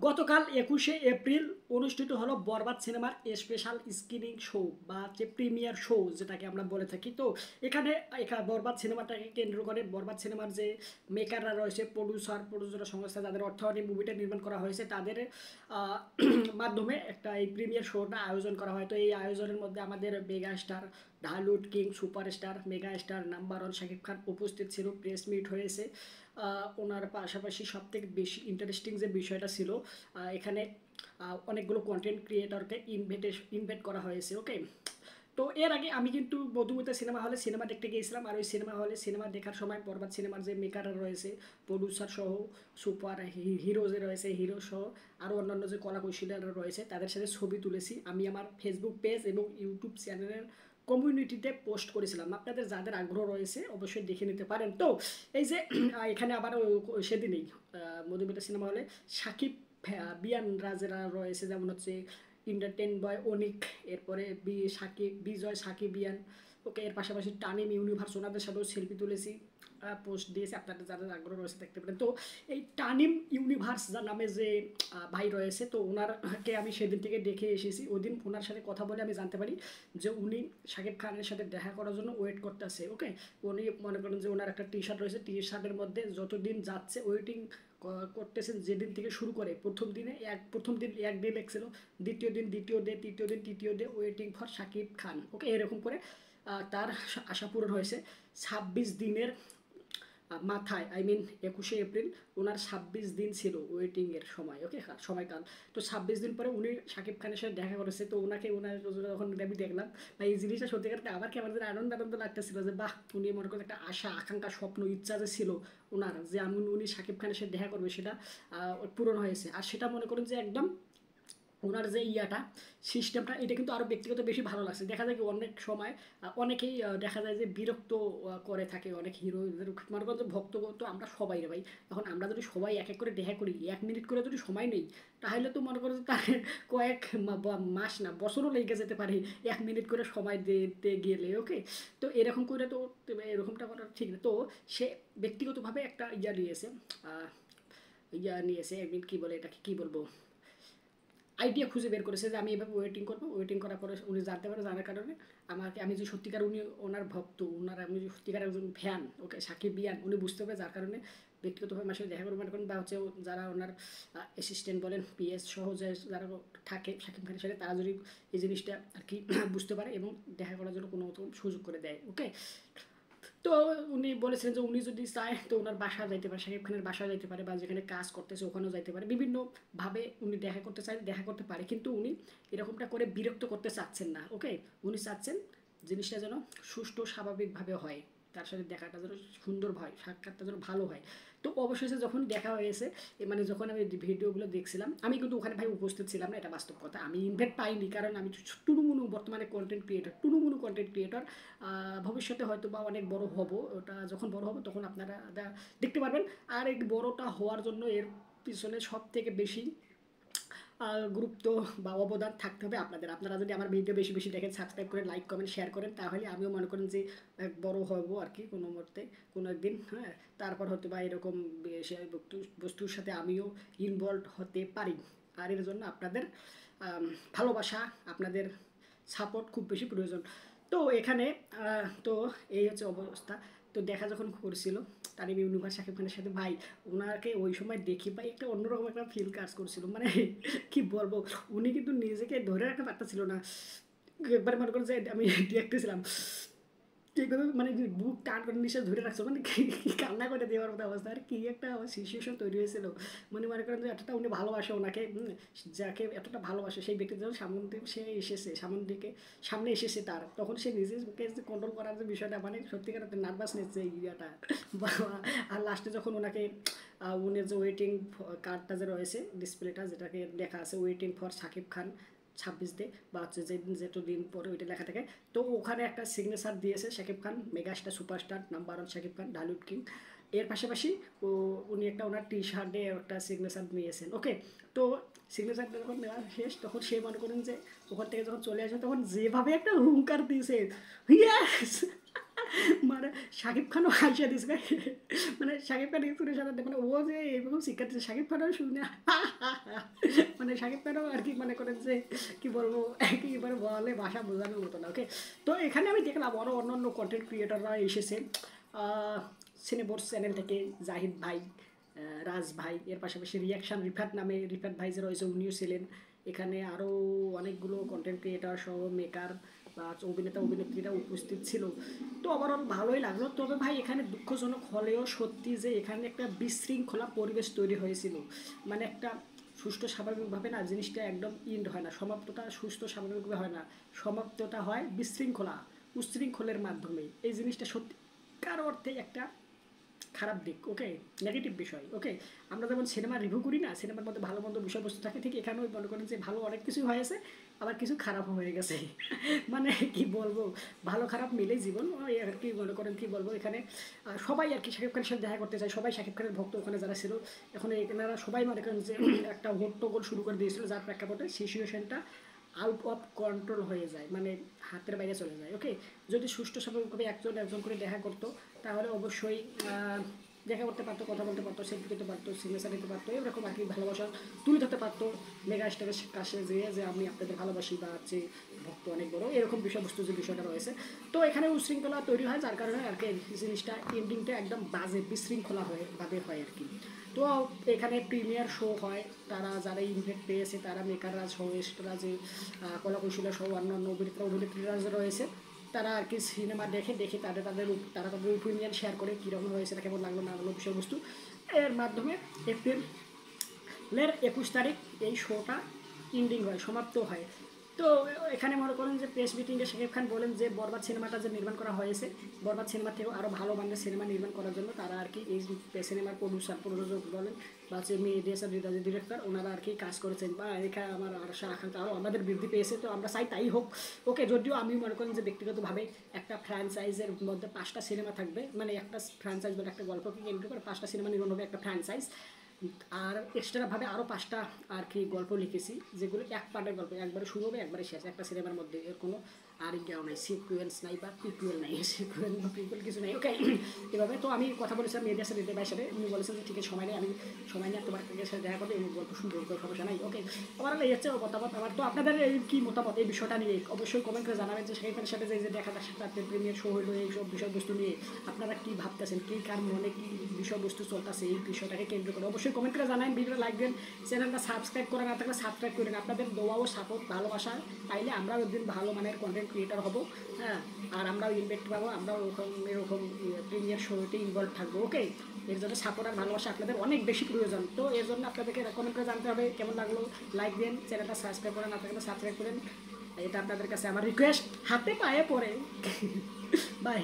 গতকাল ২১শে এপ্রিল অনুষ্ঠিত হলো বরবাদ সিনেমার স্পেশাল স্ক্রিনিং শো বা যে প্রিমিয়ার শো যেটাকে আমরা বলে থাকি। তো এখানে বরবাদ সিনেমাটাকে কেন্দ্র করে বরবাদ সিনেমার যে মেকাররা রয়েছে, প্রডিউসার সংস্থা যাদের অর্থায়নে মুভিটা নির্মাণ করা হয়েছে, তাদের আহ, মাধ্যমে একটা এই প্রিমিয়ার শোটা আয়োজন করা হয়। তো এই আয়োজনের মধ্যে আমাদের mega star, Dhallywood king, superstar, mega star number one Shakib Khan উপস্থিত ছিল। প্রেস মিট হয়েছে। ওনার পাশাপাশি সবথেকে বেশি ইন্টারেস্টিং যে বিষয়টা ছিল, এখানে অনেকগুলো কন্টেন্ট ক্রিয়েটরকে ইনভাইট করা হয়েছে। ওকে, তো এর আগে আমি কিন্তু মধুমিতা সিনেমা হলে সিনেমা দেখতে গিয়েছিলাম। আর ওই সিনেমা হলে সিনেমা দেখার সময় বরবাদ সিনেমার যে মেকাররা রয়েছে, প্রডিউসার সহ, সুপার হিরো যে রয়েছে, হিরো সহ আরও অন্যান্য যে কলা কৌশলীরা রয়েছে, তাদের সাথে ছবি তুলেছি। আমি আমার ফেসবুক পেজ এবং ইউটিউব চ্যানেলের কমিউনিটিতে পোস্ট করেছিলাম। আপনাদের যাদের আগ্রহ রয়েছে অবশ্যই দেখে নিতে পারেন। তো এই যে এখানে আবার সেদিনই মধুমিতা সিনেমা হলে সাকিব বিয়ান রাজেরা রয়েছে, যেমন হচ্ছে ইন্টারটেন বয় অনিক, এরপরে বিজয় সাকিবিয়ান। ওকে, এর পাশাপাশি টানিম ইউনিভার্স ওনাদের সাথেও সেলফি তুলেছি, পোস্ট দিয়েছি। আপনাদের যাদের আগ্রহ রয়েছে দেখতে পারেন। তো এই টানিম ইউনিভার্স যার নামে যে ভাই রয়েছে, তো ওনারকে আমি সেদিন থেকে দেখে এসেছি। ওই দিন ওনার সাথে কথা বলে আমি জানতে পারি যে উনি শাকিব খানের সাথে দেখা করার জন্য ওয়েট করতেছে। ওকে, উনি মনে করেন যে ওনার একটা টি শার্ট রয়েছে, টি শার্টের মধ্যে যতদিন যাচ্ছে ওয়েটিং করতেছেন, যেদিন থেকে শুরু করে প্রথম দিন এক ডে লেগছিল, দ্বিতীয় দিন দ্বিতীয় ডে, তৃতীয় দিন তৃতীয় day, waiting for Shakib Khan. ওকে, এরকম করে তার আশা পূরণ হয়েছে ২৬ দিনের মাথায়। আই মিন ২১শে এপ্রিল ওনার ২৬ দিন ছিল ওয়েটিংয়ের সময়। ওকে, সময়কাল। তো ২৬ দিন পরে উনি শাকিব খানের সাথে দেখা করেছে। তো ওনার যখন আমি দেখলাম বা এই জিনিসটা সত্যিকার আবার কেমন যেন আনন্দ আনন্দ লাগতেছিল যে বাহ, উনি মনে করেন একটা আশা আকাঙ্ক্ষা স্বপ্ন ইচ্ছা যে ছিল ওনার, যে উনি শাকিব খানের সাথে দেখা করবে, সেটা পূরণ হয়েছে। আর সেটা মনে করেন যে একদম ওনার যে সিস্টেমটা, এটা কিন্তু আরও ব্যক্তিগত বেশি ভালো লাগছে। দেখা যায় কি অনেক সময় অনেকেই দেখা যায় যে বিরক্ত করে থাকে অনেক হিরোদের। মনে করেন যে ভক্ত তো আমরা সবাই রে ভাই। এখন আমরা যদি সবাই এক এক করে দেখা করি, ১ মিনিট করে যদি সময় নেই, তাহলে তো মনে করেন যে তার কয়েক মাস না বছরও লেগে যেতে পারে ১ মিনিট করে সময় দিতে গেলে। ওকে, তো এরকম করে তো এরকমটা করা ঠিক না। তো সে ব্যক্তিগতভাবে একটা নিয়েছে, নিয়েছে একদিন, কী বলে এটাকে, কী বলবো, আইডিয়া খুঁজে বের করেছে যে আমি এভাবে ওয়েটিং করবো। ওয়েটিং করার পরে উনি জানতে পারে, জানার কারণে আমি যে সত্যিকার উনি ওনার ভক্ত, আমি যে সত্যিকার একজন ফ্যান, ওকে সাকিব বিয়ান, উনি বুঝতে পারে, যার কারণে ব্যক্তিগতভাবে আমার সাথে দেখা করে মনে করেন, বা হচ্ছে যারা ওনার অ্যাসিস্ট্যান্ট বলেন, পিএস সহ যে যারা থাকে সাকিব খানের সাথে, তারা যদি এই জিনিসটা আর কি বুঝতে পারে এবং দেখা করার জন্য কোনো মতো সুযোগ করে দেয়। ওকে, তো উনি বলেছেন যে উনি যদি চায় তো ওনার বাসা যাইতে পারে, শাকিব খানের বাসা যাইতে পারে, বা যেখানে কাজ করতেছে ওখানেও যাইতে পারে। বিভিন্নভাবে উনি দেখা করতে চায়, দেখা করতে পারে, কিন্তু উনি এরকমটা করে বিরক্ত করতে চাচ্ছেন না। ওকে, উনি চাচ্ছেন জিনিসটা যেন সুষ্ঠু স্বাভাবিকভাবে হয়, তার সাথে দেখাটা যেন সুন্দর হয়, সাক্ষাৎটা যেন ভালো হয়। তো অবশেষে যখন দেখা হয়েছে, মানে যখন আমি ভিডিওগুলো দেখছিলাম, আমি কিন্তু ওখানে ভাই উপস্থিত ছিলাম না, এটা বাস্তব কথা। আমি ইনভাইট পাইনি, কারণ আমি টুনুমুনু বর্তমানে কন্টেন্ট ক্রিয়েটর। ভবিষ্যতে হয়তো বা অনেক বড় হব, ওটা যখন বড় হবে তখন আপনারা দেখতে পারবেন। আর এই বড়টা হওয়ার জন্য এর পিছনে সব থেকে বেশি গুরুত্ব বা অবদান থাকতে হবে আপনাদের। আপনারা যদি আমার ভিডিও বেশি বেশি দেখেন, সাবস্ক্রাইব করেন, লাইক কমেন্ট শেয়ার করেন, তাহলে আমিও মনে করেন যে বড় হব আর কি কোনো মুহূর্তে, কোনো একদিন। হ্যাঁ, তারপর হয়তো বা এরকম বস্তুর সাথে আমিও ইনভলভ হতে পারি। আর এর জন্য আপনাদের ভালোবাসা, আপনাদের সাপোর্ট খুব বেশি প্রয়োজন। তো এখানে তো এই হচ্ছে অবস্থা। তো দেখা যখন করছিল তারিম ইউনিভার্স শাকিব খানের সাথে, ভাই ওনাকে ওই সময় দেখি ভাই একটা অন্যরকম একটা ফিল কাজ করছিল। মানে কি বলবো, উনি কিন্তু নিজেকে ধরে রাখতে পারতেছিল না। একবার মনে করেন যে আমি দেখতেছিলাম এইভাবে, মানে বুক টান করে নিঃশ্বাস ধরে রাখছো, মানে কি কান্না করে দেওয়ার মতো অবস্থা। আর কি একটা সিচুয়েশন তৈরি হয়েছিল। মানে মনে করেন যে এতটা উনি ভালোবাসে ওনাকে, যাকে এতটা ভালোবাসে সেই ব্যক্তি যখন সামনে থেকে সে এসেছে, সামনে এসেছে তার, তখন সে নিজেকে কন্ট্রোল করার যে বিষয়টা, মানে সত্যিকার নার্ভাসনেস যে ইয়েটা। আর লাস্টে যখন ওনাকে উনি যে ওয়েটিং কার্ডটা যে রয়েছে, ডিসপ্লেটা যেটাকে লেখা আছে waiting for Shakib Khan ২৬ day, বা হচ্ছে যেটা দিন পরে ওইটা লেখা থাকে। তো ওখানে একটা সিগনেচার দিয়েছে Shakib Khan, megastar superstar number one Shakib Khan, Dhallywood king. এর পাশাপাশি উনি একটা ওনার টি শার্টে একটা সিগনেচার নিয়েছেন। ওকে, তো সিগনেচারটা যখন নেওয়া শেষ, তখন সে মনে করেন যে ওখান থেকে যখন চলে আসে, তখন যেভাবে একটা হুঙ্কার দিয়েছে, ইয়েস, মানে শাকিব খানও হাসিয়ে দিয়েছে। মানে শাকিব খান এক্সপ্রেশন, মানে ও যে এইরকম শিক্ষা দিচ্ছে, শাকিব খানও শুনে মানে শাকিব খানও আর কি মনে করেন যে কি বলবো একেবারে বলে ভাষা বোঝানোর মতো না। ওকে, তো এখানে আমি দেখলাম আরও অন্যান্য কন্টেন্ট ক্রিয়েটররা এসেছে সিনেবোর্স চ্যানেল থেকে জাহিদ ভাই, রাজ ভাই, এর পাশাপাশি রিয়াকশান রিফাত নামে রিফাত ভাই যে রয়েছে উনিও ছিলেন এখানে, আরও অনেকগুলো কন্টেন্ট ক্রিয়েটার সহ মেকার বা অভিনেতা অভিনেত্রীরা উপস্থিত ছিল। তো ওভারঅল ভালোই লাগলো। তবে ভাই এখানে দুঃখজনক হলেও সত্যি যে এখানে একটা বিশৃঙ্খলা পরিবেশ তৈরি হয়েছিল, মানে একটা সুস্থ স্বাভাবিকভাবে না জিনিসটা একদম ইন্ড হয় না, সমাপ্তটা সুস্থ স্বাভাবিকভাবে হয় না, সমাপ্তটা হয় বিশৃঙ্খলা উচ্ছৃঙ্খলের মাধ্যমে। এই জিনিসটা সত্যিকার অর্থে একটা খারাপ দিক। ওকে, নেগেটিভ বিষয়। ওকে, আমরা যেমন সিনেমা রিভিউ করি না, সিনেমার মধ্যে ভালো মন্দ বিষয়বস্তু থাকে, ঠিক এখানেও মনে করেন যে ভালো অনেক কিছু হয়েছে, আবার কিছু খারাপও হয়ে গেছে। মানে কি বলবো, ভালো খারাপ মিলে জীবন ওই আর কি মনে করেন কি বলবো এখানে সবাই আর কি শাকিব খানের সাথে দেখা করতে চায়, সবাই শাকিব খানের ভক্ত ওখানে যারা ছিল। এখন এনারা সবাই মনে করেন যে একটা হট্টগোল শুরু করে দিয়েছিল, যার প্রেক্ষাপটে সিচুয়েশনটা আউট অফ কন্ট্রোল হয়ে যায়, মানে হাতের বাইরে চলে যায়। ওকে, যদি সুষ্ঠু স্বাভাবিকভাবে একজন একজন করে দেখা করতো তাহলে অবশ্যই দেখা করতে পারতো, কথা বলতে পারতো, সেলফি করতে পারতো, সিগনেচার দিতে পারতো, এরকম আর কি ভালোবাসা তুলে ধরতে পারতো মেগা স্টারের কাছে যেয়ে যে আমি আপনাদের ভালোবাসি বা হচ্ছে ভক্ত অনেক বড়, এরকম বিষয়বস্তু যে বিষয়টা রয়েছে। তো এখানে উশৃঙ্খলা তৈরি হয়, যার কারণে আর কি জিনিসটা এন্ডিংটা একদম বাজে বিশৃঙ্খলা হয়ে ভাবে হয় আর কি। তো এখানে প্রিমিয়ার শো হয়, তারা যারা ইনভেট পেয়েছে তারা মেকাররা সহ এক্সট্রা যে কলাকুশলীরা সহ অন্যান্য অভিনেতা অভিনেত্রীরা যে রয়েছে তারা আর কি সিনেমা দেখে দেখে তারা তাদের ওপিনিয়ন শেয়ার করে কীরকম হয়েছে, কেমন লাগলো না লাগলো বিষয়বস্তু। এর মাধ্যমে এপ্রিলের 21 তারিখ এই শোটা এন্ডিং হয়, সমাপ্ত হয়। তো এখানে মনে করেন যে প্রেস মিটিংয়ে শাকিব খান বলেন যে বরবাদ সিনেমাটা যে নির্মাণ করা হয়েছে, বরবাদ সিনেমা থেকেও আরও ভালো মানের সিনেমা নির্মাণ করার জন্য তারা আর কি এই সিনেমার প্রযোজক বলেন বা হচ্ছে ডিরেক্টর ওনারা আর কি কাজ করেছেন, বা এখানে আমার আশা আকাঙ্ক্ষা আরও আমাদের বৃদ্ধি পেয়েছে। তো আমরা চাই তাই হোক। ওকে, যদিও আমি মনে করেন যে ব্যক্তিগতভাবে একটা ফ্র্যাঞ্চাইজের মধ্যে 5টা সিনেমা থাকবে, মানে একটা ফ্র্যাঞ্চাইজ বলে একটা গল্পকে কেন্দ্র করে 5টা সিনেমা নির্মাণ হবে একটা ফ্র্যাঞ্চাইজ। আর এক্সট্রাভাবে আরও 5টা আর কি গল্প লিখেছি, যেগুলো এক পার্টের গল্প, একবারে শুরু হবে একবারে শেষ, একটা সিনেমার মধ্যে এর কোনো আর ইজ্ঞাও নাই, সিকুয়েন্স নাই বা প্রিকুয়েল নাই, সিকুয়েল বা প্রিকুয়েল কিছু নাই। ওকে, এভাবে তো আমি কথা বলেছিলাম মেয়েদের সাথে ভাইয়ের সাথে, উনি বলেছেন যে ঠিক আছে সময় নেই, আমি সময় নিয়ে তোমার সাথে দেখা করবো এবং গল্প শুনবো, কোনো সমস্যা নাই। ওকে, আমার এই হচ্ছে মতামত আমার। তো আপনাদের এই কী মতামত এই বিষয়টা নিয়ে অবশ্যই কমেন্ট করে জানাবেন, যে শাকিব খানের সাথে যে দেখা তার সাথে আপনার প্রিমিয়ার শো হলো এইসব বিষয়বস্তু নিয়ে আপনারা কী ভাবতেছেন, কী কার মনে কী বিষয়বস্তু চলতেছে এই বিষয়টাকে কেন্দ্র করে অবশ্যই কমেন্ট করে জানান, ভিডিওটা লাইক দেন, চ্যানেলটা সাবস্ক্রাইব করে না থাকলে সাবস্ক্রাইব করেন। আপনাদের দোয়া ও সাপোর্ট ভালোবাসা পাইলে আমরাও একদিন ভালো মানের কন্টেন্ট ক্রিয়েটার হবো। হ্যাঁ, আর আমরাও ইনভেক্ট পাবো, আমরাও এরকম প্রিমিয়ার শোতে ইনভলভ থাকবো। ওকে, এর জন্য সাপোর্ট আর ভালোবাসা আপনাদের অনেক বেশি প্রয়োজন। তো এর জন্য আপনাদেরকে কমেন্ট করে জানতে হবে কেমন লাগলো, লাইক দেন, চ্যানেলটা সাবস্ক্রাইব করে না থাকলে সাবস্ক্রাইব করেন, এটা আপনাদের কাছে আমার রিকোয়েস্ট, হাতে পায়ে পড়ে। বাই।